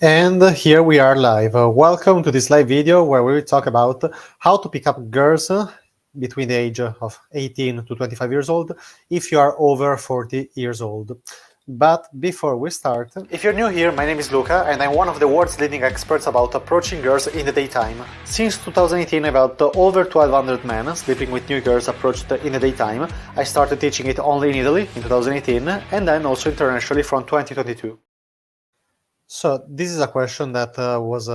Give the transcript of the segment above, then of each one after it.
And here we are live. Welcome to this live video where we will talk about how to pick up girls between the age of 18 to 25 years old if you are over 40 years old. But before we start, if you're new here, my name is Luca and I'm one of the world's leading experts about approaching girls in the daytime. Since 2018, I've helped over 1,200 men sleeping with new girls approached in the daytime. I started teaching it only in Italy in 2018 and then also internationally from 2022. So this is a question that was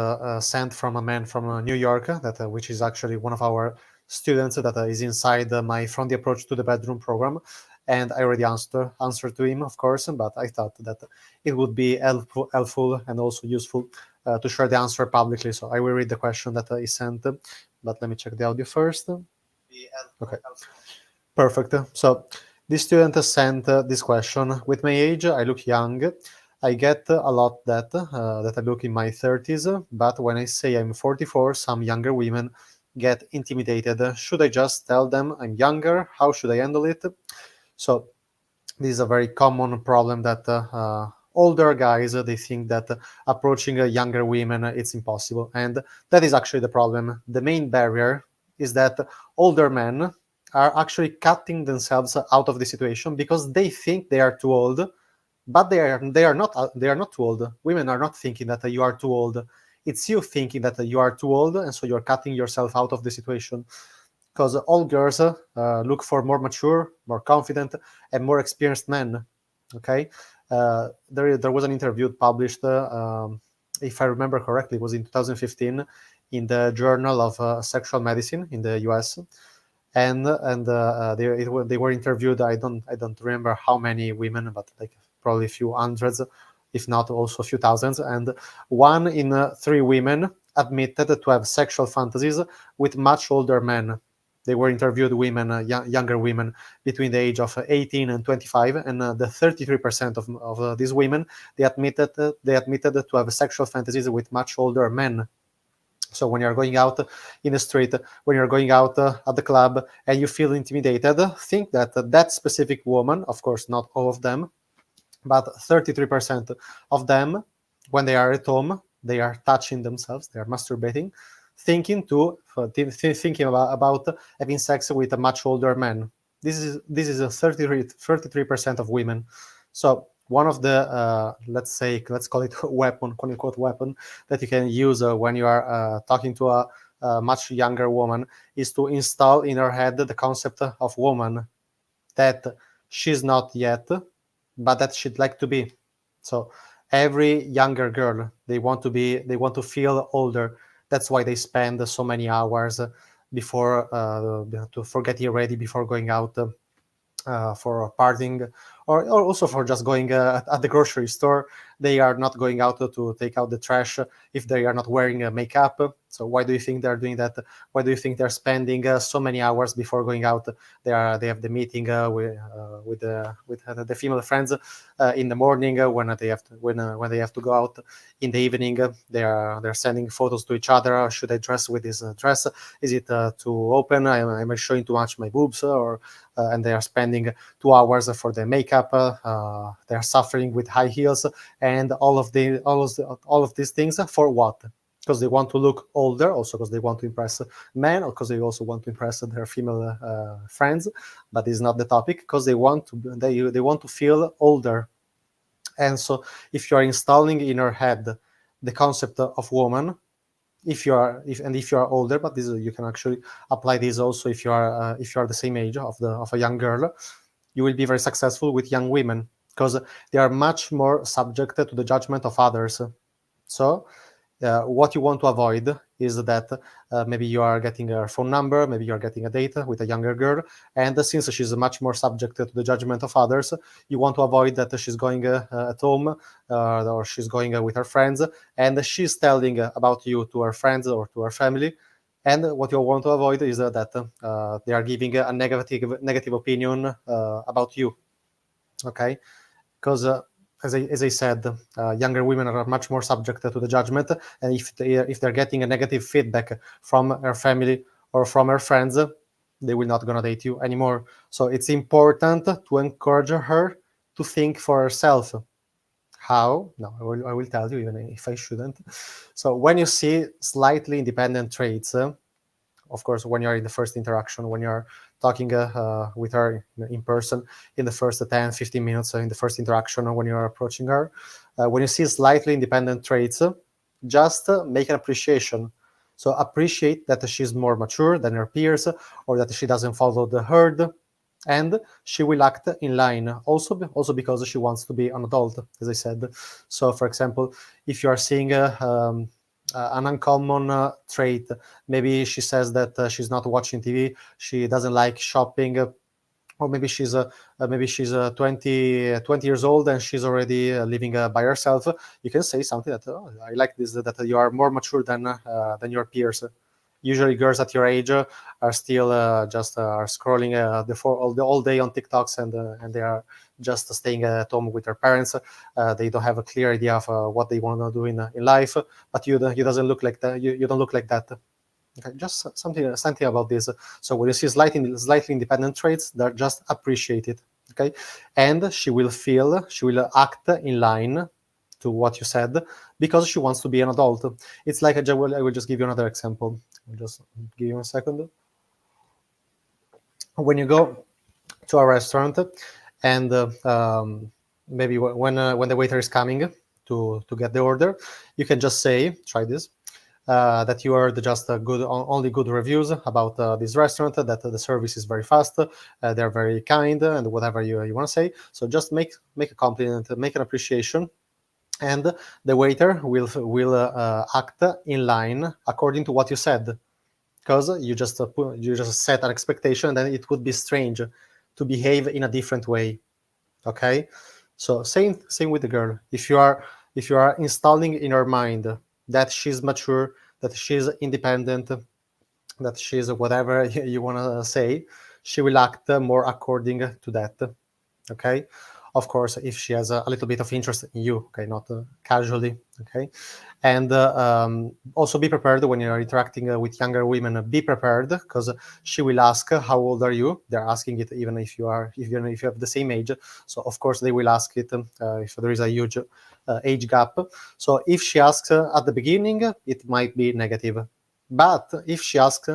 sent from a man from New York, which is actually one of our students that is inside my From the Approach to the Bedroom program. And I already answered to him, of course, but I thought that it would be helpful and also useful to share the answer publicly. So I will read the question that he sent, but let me check the audio first. Okay, perfect. So this student sent this question. With my age, I look young. I get a lot that I look in my 30s, but when I say I'm 44, some younger women get intimidated. Should I just tell them I'm younger? How should I handle it? So this is a very common problem that older guys, they think that approaching younger women, it's impossible. And that is actually the problem. The main barrier is that older men are actually cutting themselves out of the situation because they think they are too old, but they are not too old. Women are not thinking that you are too old. It's you thinking that you are too old, and so you're cutting yourself out of the situation. Because all girls look for more mature, more confident, and more experienced men. Okay, there was an interview published, if I remember correctly, it was in 2015 in the Journal of Sexual Medicine in the U.S. They were interviewed. I don't remember how many women, but like probably a few hundreds, if not also a few thousands. And 1 in 3 women admitted to have sexual fantasies with much older men. They were interviewed women, younger women between the age of 18 and 25, and the 33% of these women they admitted to have sexual fantasies with much older men. So when you're going out in the street, when you're going out at the club and you feel intimidated, think that that specific woman, of course not all of them, but 33% of them, when they are at home, they are touching themselves, they are masturbating, thinking about having sex with a much older man. This is a 33% of women. So one of the let's call it weapon, quote unquote weapon, that you can use when you are talking to a much younger woman is to install in her head the concept of woman, that she's not yet, but that she'd like to be. So every younger girl, they want to feel older. That's why they spend so many hours before for getting ready, before going out for partying, or also for just going at the grocery store. They are not going out to take out the trash if they are not wearing makeup. So why do you think they're doing that? Why do you think they're spending so many hours before going out? They have the meeting with the female friends in the morning when they have to go out in the evening. They're sending photos to each other. Should I dress with this dress? Is it too open? Am I showing too much my boobs? Or and they are spending 2 hours for their makeup. They are suffering with high heels and all of these things for what? Because they want to look older, also because they want to impress men, or because they also want to impress their female friends. But this is not the topic. Because they want to feel older. And so, if you are installing in your head the concept of woman, if you are older, but this you can actually apply this also if you are the same age of a young girl, you will be very successful with young women because they are much more subject to the judgment of others. So what you want to avoid is that maybe you are getting her phone number, maybe you're getting a date with a younger girl, and since she's much more subject to the judgment of others, you want to avoid that she's going at home or she's going with her friends, and she's telling about you to her friends or to her family. And what you want to avoid is that they are giving a negative opinion about you. Okay, because as I said, younger women are much more subject to the judgment, and if they're getting a negative feedback from her family or from her friends, they will not gonna date you anymore. So it's important to encourage her to think for herself. how? No, I will tell you, even if I shouldn't. So when you see slightly independent traits, of course, when you're in the first interaction, when you're talking with her in person, in the first 10, 15 minutes, in the first interaction, when you're approaching her, when you see slightly independent traits, just make an appreciation. So appreciate that she's more mature than her peers, or that she doesn't follow the herd, and she will act in line. Also because she wants to be an adult, as I said. So, for example, if you are seeing an uncommon trait, maybe she says that she's not watching TV, she doesn't like shopping, or maybe she's 20 years old and she's already living by herself. You can say something that, oh, I like this, that you are more mature than your peers. Usually girls at your age are still just are scrolling all day on TikToks, and they are just staying at home with their parents. They don't have a clear idea of what they want to do in life. But you doesn't look like that. You don't look like that. Okay, just something about this. So when you see slightly independent traits, they're just appreciated. Okay, and she will act in line to what you said, because she wants to be an adult. It's like I will just give you another example. I'll just give you a second. When you go to a restaurant, and maybe when the waiter is coming to get the order, you can just say, try this, that you heard just only good reviews about this restaurant, that the service is very fast, they're very kind, and whatever you want to say. So just make a compliment, make an appreciation, and the waiter will act in line according to what you said, because you just set an expectation, then it would be strange to behave in a different way. Okay, so same with the girl. If you are installing in her mind that she's mature, that she's independent, that she's whatever you want to say, she will act more according to that. Okay, of course, if she has a little bit of interest in you, okay, not casually. Okay, and also be prepared when you're interacting with younger women. Be prepared, because she will ask, how old are you? They're asking it even if you have the same age. So of course they will ask it if there is a huge age gap. So if she asks at the beginning, it might be negative, but if she asks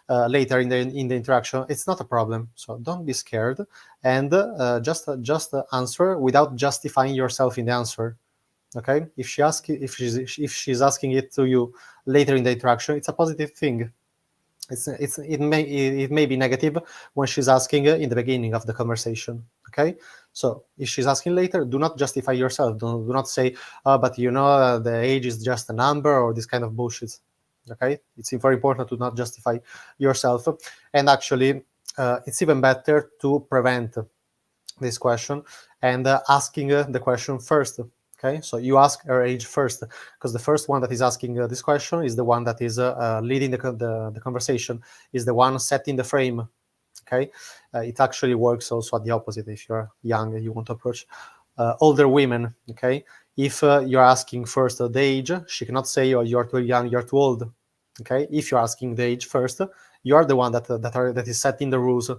later in the interaction, it's not a problem. So don't be scared, and just answer without justifying yourself in the answer. Okay, if she's asking it to you later in the interaction, it's a positive thing. It may be negative when she's asking in the beginning of the conversation. Okay, so if she's asking later, do not justify yourself. Do not say, oh, but the age is just a number, or this kind of bullshit. Okay, it's very important to not justify yourself, and actually it's even better to prevent this question and asking the question first. Okay, so you ask her age first, because the first one that is asking this question is the one that is leading the conversation, is the one setting the frame. Okay, it actually works also at the opposite. If you're young and you want to approach older women, okay, if you're asking first the age, she cannot say, oh, you're too young, you're too old. Okay, if you're asking the age first, you are the one that is setting the rules.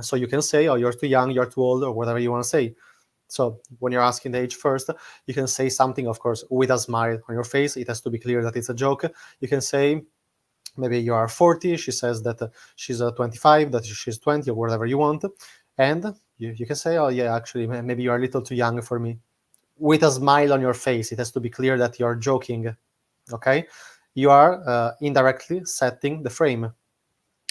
So you can say, oh, you're too young, you're too old, or whatever you want to say. So when you're asking the age first, you can say something, of course, with a smile on your face. It has to be clear that it's a joke. You can say, maybe you are 40, she says that she's 25, that she's 20, or whatever you want. And you can say, oh, yeah, actually, maybe you're a little too young for me. With a smile on your face. It has to be clear that you're joking. Okay? You are indirectly setting the frame.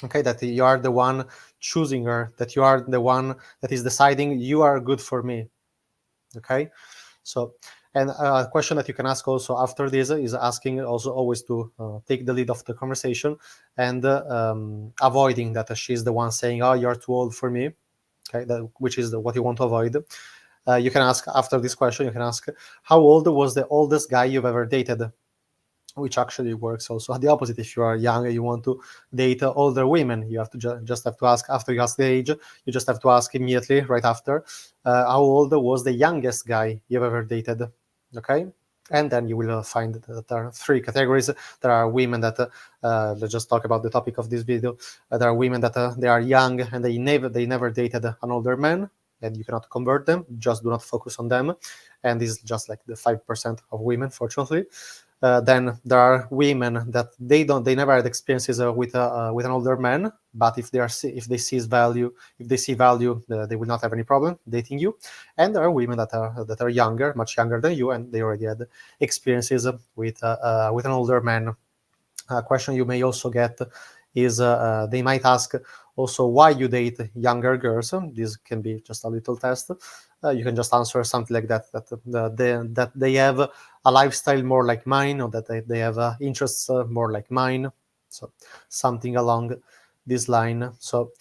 Okay, that you are the one choosing her, that you are the one that is deciding you are good for me. Okay, so, and a question that you can ask also after this is asking also always to take the lead of the conversation, and avoiding that she's the one saying, oh, you're too old for me. Okay, which is what you want to avoid. You can ask after this question, you can ask, how old was the oldest guy you've ever dated? Which actually works also at the opposite. If you are young and you want to date older women, you have to just have to ask, after you ask the age, you just have to ask immediately right after, how old was the youngest guy you've ever dated? Okay, and then you will find that there are three categories. There are women that let's just talk about the topic of this video. There are women that they are young and they never dated an older man, and you cannot convert them. Just do not focus on them. and this is just like the 5% of women, fortunately. Then there are women that they never had experiences with an older man, but if they see value, they will not have any problem dating you. And there are women that are younger, much younger than you, and they already had experiences with an older man. A question you may also get is they might ask also why you date younger girls. This can be just a little test. You can just answer something like that they have a lifestyle more like mine, or that they have interests more like mine. So something along this line. So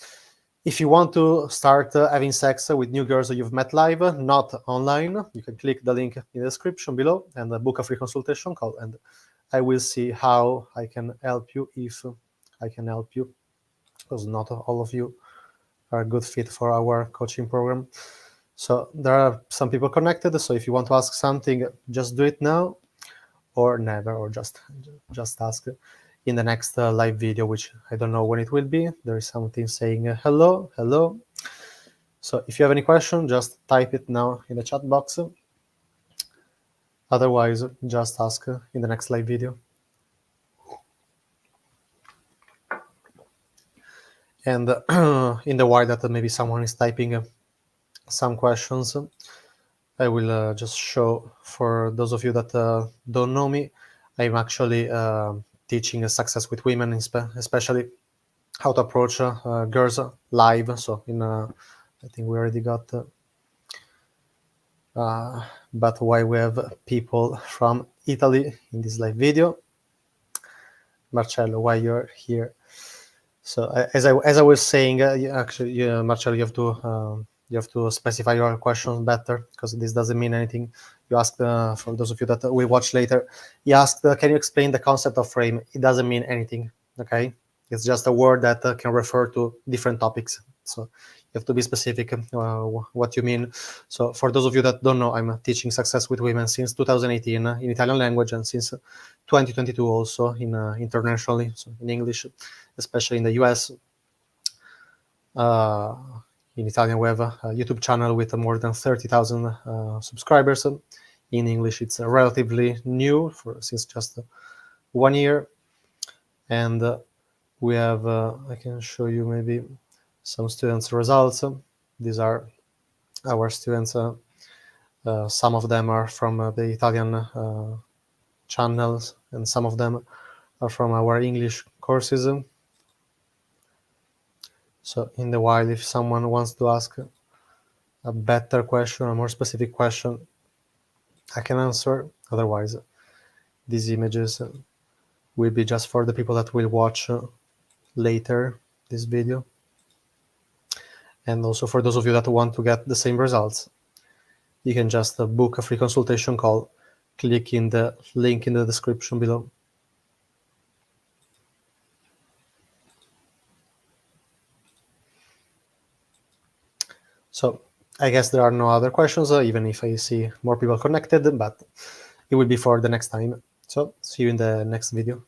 if you want to start having sex with new girls that you've met live, not online, you can click the link in the description below and book a free consultation call, and I will see how I can help you, if I can help you, because not all of you are a good fit for our coaching program. So there are some people connected, so if you want to ask something, just do it now or never, or just ask in the next live video, which I don't know when it will be. There is something saying hello, hello. So if you have any question, just type it now in the chat box. Otherwise, just ask in the next live video. And in the while that maybe someone is typing some questions, I will just show, for those of you that don't know me, I'm actually teaching success with women, especially how to approach girls live. So I think we already got, but why we have people from Italy in this live video. Marcello, why you're here? So as I was saying, Marcello, you have to specify your questions better, because this doesn't mean anything. You asked, for those of you that will watch later, he asked, can you explain the concept of frame? It doesn't mean anything, okay? It's just a word that can refer to different topics. So you have to be specific what you mean. So for those of you that don't know, I'm teaching success with women since 2018 in Italian language, and since 2022 also in internationally, so in English, especially in the US. In Italian, we have a YouTube channel with more than 30,000 subscribers. In English, it's relatively new, since just 1 year. And we have, I can show you maybe some students' results. These are our students. Some of them are from the Italian channels, and some of them are from our English courses. So in the while, if someone wants to ask a better question, a more specific question, I can answer. Otherwise, these images will be just for the people that will watch later this video. And also for those of you that want to get the same results, you can just book a free consultation call. Click in the link in the description below. So I guess there are no other questions, even if I see more people connected, but it will be for the next time. So see you in the next video.